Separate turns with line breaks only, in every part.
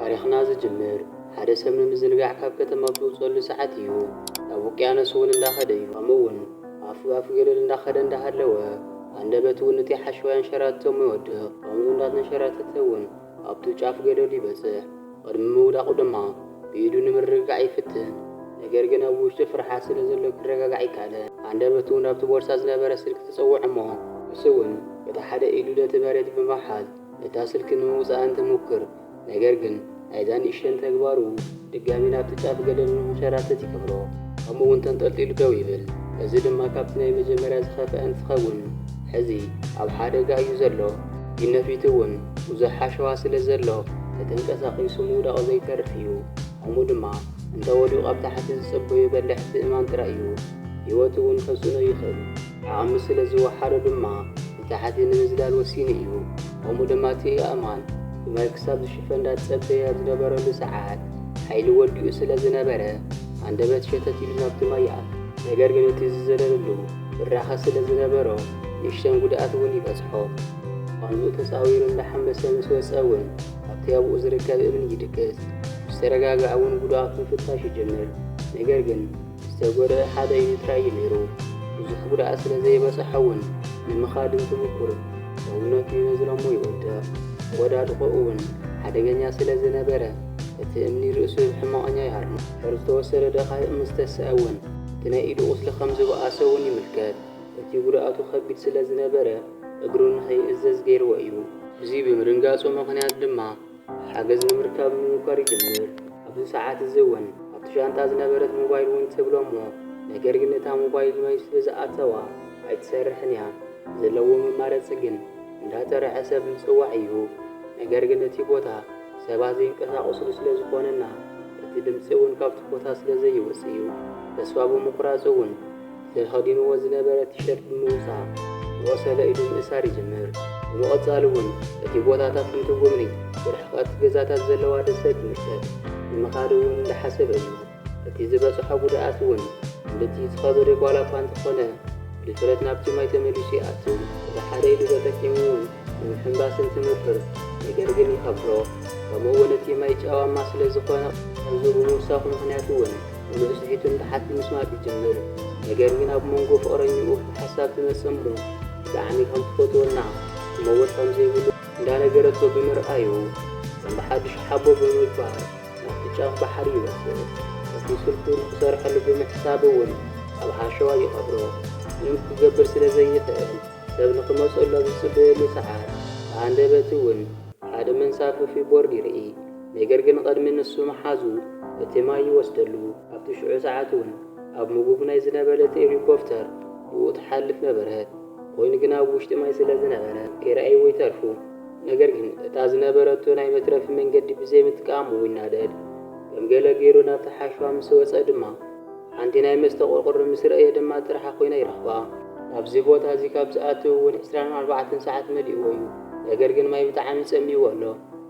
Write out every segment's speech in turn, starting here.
ታሪኽና ዝጅምር ሓደ ሰብ ንምዝንጋዕ ካብ ከተማ ብዝወፀሉ ሰዓት እዩ። ኣብ ውቅያኖስ እውን እንዳኸደ እዩ። ከምኡውን ኣፍ ገደል እንዳኸደ እንዳሃለወ አንደበቱ እውን እቲ ሓሸዋ ያንሸራተሞ ይወድቕ። ከምኡ እንዳተንሸራተተ እውን ኣብቲ ጫፍ ገደል ይበጽሕ። ቅድሚ ምውዳቑ ድማ ብኢዱ ንምርግጋዕ ይፍትን። ነገር ግን ኣብ ውሽጢ ፍርሓት ስለ ዘሎ ክረጋጋዕ ይካኣለ። አንደበቱ እውን ኣብቲ ቦርሳ ዝነበረ ስልኪ ተፀውዖ እሞ ንሱ እውን በታ ሓደ ኢዱ ነቲ መሬት ብምሓዝ እታ ስልኪ ንምውፃእ እንትሞክር ነገር ግን ናይዛ ንእሽተን ተግባሩ ድጋሚ ናብቲ ጫፍ ገደል ንኽንሸራተት ይገብሮ። ከምኡውን ተንጠልጢሉ ደው ይብል። እዚ ድማ ካብቲ ናይ መጀመርያ ዝኸፍአ እንትኸውን ሕዚ ኣብ ሓደጋ እዩ ዘሎ። ግን ነፊቱ እውን ብዙሕ ሓሸዋ ስለ ዘሎ ተተንቀሳቒሱ ምውዳቕ ዘይተርፍ እዩ። ከምኡ ድማ እንተወዲቑ ኣብ ታሕቲ ዝጽበዩ በላሕቲ እማን ጥራይ እዩ። ህይወቱ እውን ከጽንኦ ይኽእል። ዓቕሚ ስለ ዝወሓዶ ድማ ንታሕቲ ንምዝላል ወሲኑ እዩ። ከምኡ ድማ እቲ ኣእማን ብማይ ክሳብ ዝሽፈን እንዳተጸበየ ኣብ ዝነበረሉ ሰዓት ሓይሊ ወዲኡ ስለ ዝነበረ አንደበት ሸተት ኢሉ ናብቲ ማይ ይኣቱ። ነገር ግን እቲ ዝዘለለሉ ብራኸ ስለ ዝነበሮ ንእሽተን ጉድኣት እውን ይበጽሖ። ቆንዙኡ ተፃዊሩ እንዳሓመሰ ምስ ወፀ እውን ኣብቲ ኣብኡ ዝርከብ እምኒ ይድቅስ። ምስ ተረጋግዐ እውን ጉድኣቱ ምፍታሽ ይጅምር። ነገር ግን ዝተጎድአ ሓደ ኢዱ ጥራይ እዩ ነይሩ። ብዙሕ ጉድኣት ስለ ዘይበጽሖ እውን ንምኻድ እንትሙኩር ሰውነቱ ይነዝረሞ ይወድቕ። ወዳድቑ እውን ሓደገኛ ስለ ዝነበረ እቲ እምኒ ርእሱ ብሕማቕኛ ይሃርሞ። ሕር ዝተወሰደ ደቓይቕ ምስ ተስአ እውን እቲ ናይ ኢዱ ቁስሊ ከም ዝበኣሰ እውን ይምልከት። እቲ ጉድኣቱ ከቢድ ስለ ዝነበረ እግሩ ንኸይእዘዝ ገይርዎ እዩ። እዚ ብምድንጋጹ ምኽንያት ድማ ሓገዝ ንምርካብ ምሙኳር ይጅምር። ኣብዚ ሰዓት እዚ እውን ኣብቲ ሻንጣ ዝነበረት ሞባይል እውን ትብሎ እሞ ነገር ግን እታ ሞባይል ማይ ስለ ዝኣተዋ ኣይትሰርሕን እያ። ዘለዎ መማረፂ ግን እንዳጠርዐ ሰብ ምጽዋዕ እዩ። ነገር ግን እቲ ቦታ ሰባት ዘይንቀሳቐስሉ ስለ ዝኾነና እቲ ድምፂ እውን ካብቲ ቦታ ስለ ዘይወጽእ እዩ። ተስፋ ብምቑራጽ እውን ተኸዲንዎ ዝነበረ ቲሸርት ብምውፃእ ዝቆሰለ ኢዱ ምእሳር ይጅምር። ብምቕጻል እውን እቲ ቦታታት እንትጉብኒ ብርሕቐት ገዛታት ዘለዋ ደሰት ይምልከት። ንምኻድ እውን እንዳሓሰበ እዩ። እቲ ዝበጽሖ ጉድኣት እውን እንደቲ ዝኸበደ ጓል እኳ እንተኾነ ብድፍረት ናብቲ ማይ ተመሊሱ ይኣቱ። እቲ ሓደ ኢዱ ተጠቂሙ እውን ንምሕንባስ እንትሞክር ነገር ግን ይኸብሮ። ከምኡውን እቲ ማይ ጨዋማ ስለ ዝኾነ ከምዚ ብምውሳኹ ምኽንያት እውን ንእስሒቱ እንዳሓቲ ምስማጥ ይጅምር። ነገር ግን ኣብ መንጎ ፍቕረኝኡ ሓሳብ ትመጽእ እሞ ብጣዕሚ ከም ትፈትዎና ክመውት ከም ዘይብሉ እንዳነገረቶ ብምርኣዩ ከም ብሓዱሽ ሓቦ ብምግባር ናብቲ ጫፍ ባሕሪ ይወስድ። እቲ ስልኩ ንክሰርሐሉ ብምሕሳብ እውን ኣብ ሓሸዋ ይቐብሮ። ምንም ክገብር ስለ ዘይኽእል ሰብ ንኽመጸሉ ኣብ ዝጽበየሉ ሰዓት ብኣንደበቱ እውን ሓደ መንሳፈፊ ቦርድ ይርኢ። ነገር ግን ቅድሚ ንሱ መሓዙ እቲ ማይ ይወስደሉ። ኣብቲ ሽዑ ሰዓት እውን ኣብ ምጉብ ናይ ዝነበረት ሄሊኮፕተር ብኡ ትሓልፍ ነበረት። ኮይኑ ግን ኣብ ውሽጢ ማይ ስለ ዝነበረ ከይረኣይዎ ይተርፉ። ነገር ግን እታ ዝነበረቶ ናይ መትረፊ መንገዲ ብዘይምጥቃሙ ይናደድ። ከም ገለ ገይሩ ናብቲ ሓሸዋ ምስ ወፀ ድማ ሓንቲ ናይ መስተ ቆርቆሮ ምስ ረአየ ድማ ጥርሓ ኮይና ይረኽባ። ኣብዚ ቦታ እዚ ካብ ዝኣተው እውን 24 ሰዓት መሊእዎ እዩ። ነገር ግን ማይ ብጣዕሚ ፀሚእዎ ኣሎ።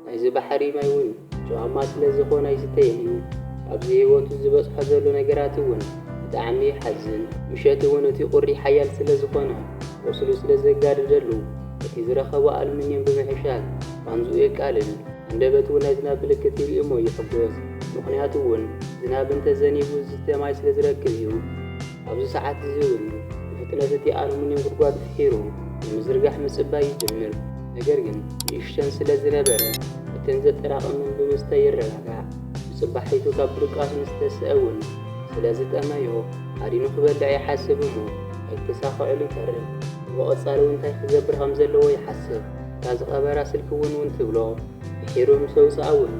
ናይዚ ባሕሪ ማይ እውን ጨዋማ ስለ ዝኾነ ኣይስተይን እዩ። ኣብዚ ህይወቱ ዝበፅሖ ዘሎ ነገራት እውን ብጣዕሚ ይሓዝን። ምሸት እውን እቲ ቁሪ ሓያል ስለ ዝኾነ ቁስሉ ስለ ዘጋድደሉ እቲ ዝረኸቦ ኣልሙንየም ብምሕሻል ባንዝኡ የቃልል። አንደበቱ እውን ናይ ዝናብ ምልክት ይርኢ እሞ ይሕጎስ። ምኽንያቱ እውን ዝናብ እንተዘኒቡ ዝስተ ማይ ስለ ዝረክብ እዩ። ኣብዚ ሰዓት እዚ እውን ብፍጥነት እቲ ኣልሙንየም ጉድጓድ ፍሒሩ ንምዝርጋሕ ምጽባይ ይጅምር። ነገር ግን ንእሽተን ስለ ዝነበረ እተን ዘጠራቐመን ብምስታይ ይረጋጋዕ። ብጽባሒቱ ካብ ብርቃሱ ምስ ተስአ እውን ስለ ዝጠመዮ ኣዲኑ ክበልዕ ይሓስብ እሞ ኣይተሳኽዐሉ ይተርፍ። ብቐጻሊ እውን እንታይ ክገብር ከም ዘለዎ ይሓስብ። እታ ዝቐበራ ስልኪ እውን ትብሎ ብሒሩ ምስ ኣውፅኣ እውን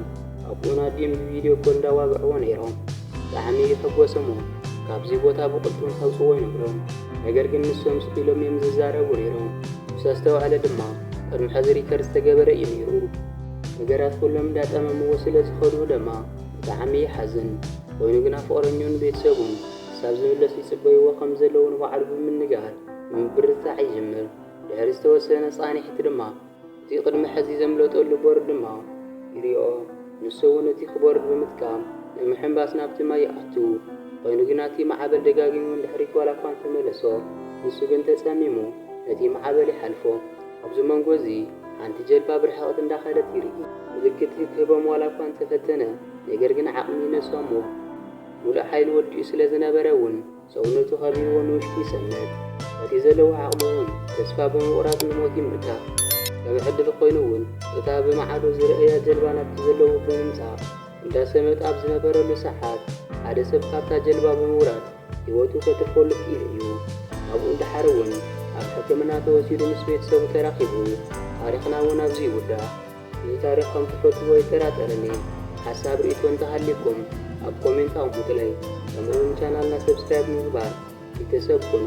ኣብኡ ናዲኦም ብቪድዮ ኮል እንዳዋግዕዎ ነይሮም። ብጣዕሚ ይሕጎስ እሞ ካብዚ ቦታ ብቕልጡን ከውፅዎ ይነግሮም። ነገር ግን ንሶም ምስ ኢሎም እዮም ዝዛረቡ ነይሮም። ምስ ኣስተውዓለ ድማ ቅድሚ ሕዚ ሪከርድ ዝተገበረ እዩ ነይሩ። ነገራት ኩሎም እንዳጠመምዎ ስለ ዝኸዱ ድማ ብጣዕሚ ይሓዝን። ኮይኑ ግን ፍቕረኛውን ቤተሰቡን ሳብ ዝምለስ ይጽበይዎ ከም ዘለዉ ንባዕሉ ብምንጋር ብምብርታዕ ይጅምር። ድሕሪ ዝተወሰነ ጻኒሕቲ ድማ እቲ ቅድሚ ሕዚ ዘምለጠሉ ቦርድ ድማ ይሪኦ። ንሱ እውን እቲ ቦርድ ብምጥቃም ንምሕንባስ ናብቲ ማይ ይኣቱ። ኮይኑ ግን እቲ ማዕበል ደጋጊሙ እንድሕሪት ዋላ እኳ እንተመለሶ ንሱ ግን ተጸሚሙ ነቲ ማዕበል ይሓልፎ። ኣብዚ መንጎ እዚ ሓንቲ ጀልባ ብርሕቐት እንዳኸደት ይርኢ። ምልክት ክህቦም ዋላ እኳ እንተፈተነ ነገር ግን ዓቕሚ ነሶሞ ሙሉእ ሓይሊ ወዲኡ ስለ ዝነበረ እውን ሰውነቱ ከቢብዎ ንውሽጢ ይሰነድ። በቲ ዘለዎ ዓቕሚ እውን ተስፋ ብምቑራጽ ንሞት ይምእታእ። ከም ዕድል ኮይኑ እውን እታ ብማዕዶ ዝረአያ ጀልባ ናብቲ ዘለዎ ብምምጻእ እንዳሰመጠ ኣብ ዝነበረሉ ሰዓት ሓደ ሰብ ካብታ ጀልባ ብምውራድ ህይወቱ ከትርፈሉ ክኢል እዩ። ኣብኡ እንድሓር እውን ኣብ ሕክምና ተወሲዱ ምስ ቤተሰቡ ተራኺቡ ታሪኽና እውን ኣብዚ ይውዳእ። እዚ ታሪኽ ከም ትፈትዎ ይጠራጠረኒ። ሓሳብ ርእይቶ እንተሃልየኩም ኣብ ኮሜንት ኣቕሙጡለይ። ከምኡ'ውን ቻናልና ሰብስክራይብ ምግባር ቤተሰብ ኮኑ።